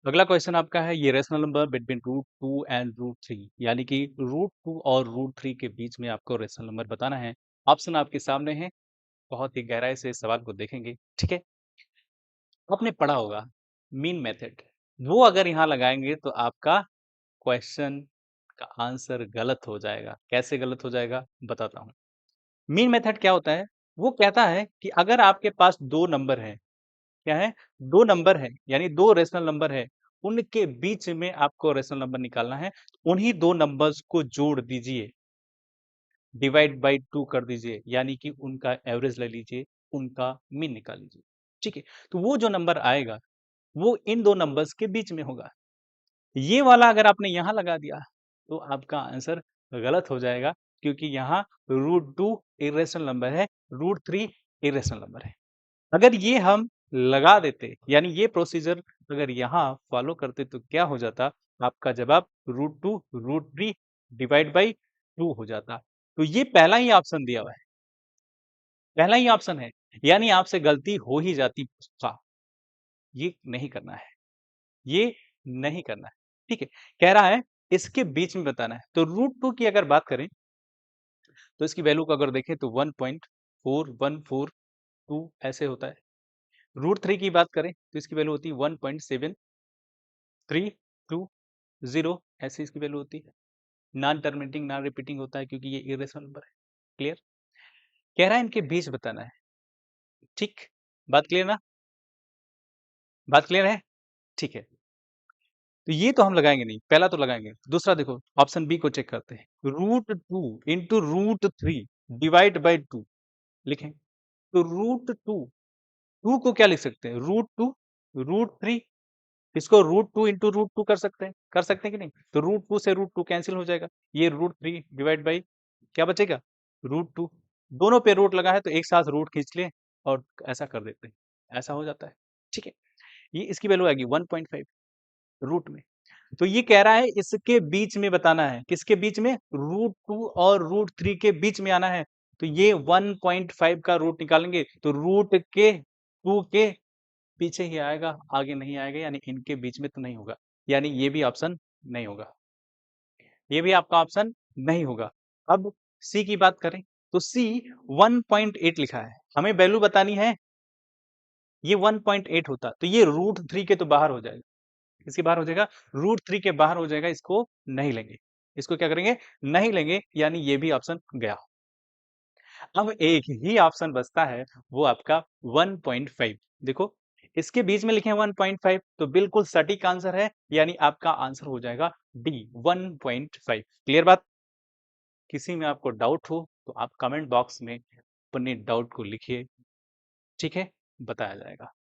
अगला क्वेश्चन आपका है ये rational number between root two and root three, यानी कि रूट टू और रूट थ्री के बीच में आपको रेशनल नंबर बताना है। ऑप्शन आपके सामने है, बहुत ही गहराई से इस सवाल को देखेंगे। ठीक है, आपने पढ़ा होगा मीन मेथड, वो अगर यहाँ लगाएंगे तो आपका क्वेश्चन का आंसर गलत हो जाएगा। कैसे गलत हो जाएगा बताता हूँ। मीन मेथड क्या होता है, वो कहता है कि अगर आपके पास दो नंबर है, क्या है, दो नंबर है यानी दो रेशनल नंबर है, उनके बीच में आपको रेशनल नंबर निकालना है। उन्हीं दो नंबर्स को जोड़ दीजिए, डिवाइड बाई टू कर दीजिए, यानी कि उनका एवरेज ले लीजिए, उनका मीन निकाल लीजिए। ठीक है, तो वो जो नंबर आएगा वो इन दो नंबर्स के बीच में होगा। ये वाला अगर आपने यहां लगा दिया तो आपका आंसर गलत हो जाएगा, क्योंकि यहाँ रूट टू इरेशनल नंबर है, रूट थ्री इरेशनल नंबर है। अगर ये हम लगा देते, यानी ये प्रोसीजर अगर यहाँ फॉलो करते, तो क्या हो जाता, आपका जवाब root two root three divide by two हो जाता। तो ये पहला ही ऑप्शन दिया हुआ है, पहला ही ऑप्शन है, यानी आपसे गलती हो ही जाती। ये नहीं करना है, ये नहीं करना है। ठीक है, कह रहा है इसके बीच में बताना है। तो रूट टू की अगर बात करें तो इसकी वैल्यू को अगर देखें तो 1.4142 ऐसे होता है। रूट थ्री की बात करें तो इसकी वैल्यू होती है 1.7320, ऐसे इसकी वैल्यू होती है। नॉन टर्मिनेटिंग नॉन रिपीटिंग होता है क्योंकि ये इरेशनल नंबर है। क्लियर, कह रहा है इनके बीच बताना है। ठीक, बात क्लियर ना, बात क्लियर है। ठीक है, तो ये तो हम लगाएंगे नहीं, पहला तो लगाएंगे। दूसरा देखो, ऑप्शन बी को चेक करते हैं। Root two into root three divide by two लिखें, तो रूट टू, टू को क्या लिख सकते हैं, रूट टू रूट थ्री। इसको root two into root two कर सकते हैं कि नहीं। तो रूट टू से रूट टू कैंसिल हो जाएगा, ये रूट थ्री डिवाइड बाई क्या बचेगा, रूट टू। दोनों पे रूट लगा है तो एक साथ रूट खींच ले और ऐसा कर देते हैं, ऐसा हो जाता है। ठीक है, ये इसकी वैल्यू आएगी 1.5 रूट में। तो ये कह रहा है इसके बीच में बताना है, किसके बीच में, रूट टू और रूट थ्री के बीच में आना है। तो ये 1.5 का रूट निकालेंगे तो रूट के टू के पीछे ही आएगा, आगे नहीं आएगा, यानी इनके बीच में तो नहीं होगा, यानी ये भी ऑप्शन नहीं होगा, ये भी आपका ऑप्शन नहीं होगा। अब सी की बात करें तो सी 1.8 लिखा है, हमें वैल्यू बतानी है। ये 1.8 होता तो ये रूट थ्री के तो बाहर हो जाएगा, इसके बाहर हो जाएगा, रूट थ्री के बाहर हो जाएगा, इसको नहीं लेंगे। इसको क्या करेंगे, नहीं लेंगे, यानी ये भी ऑप्शन गया। अब एक ही ऑप्शन बचता है, वो आपका 1.5। देखो इसके बीच में लिखे 1.5, तो बिल्कुल सटीक आंसर है, यानी आपका आंसर हो जाएगा डी 1.5। क्लियर बात, किसी में आपको डाउट हो तो आप कमेंट बॉक्स में अपने डाउट को लिखिए। ठीक है, बताया जाएगा।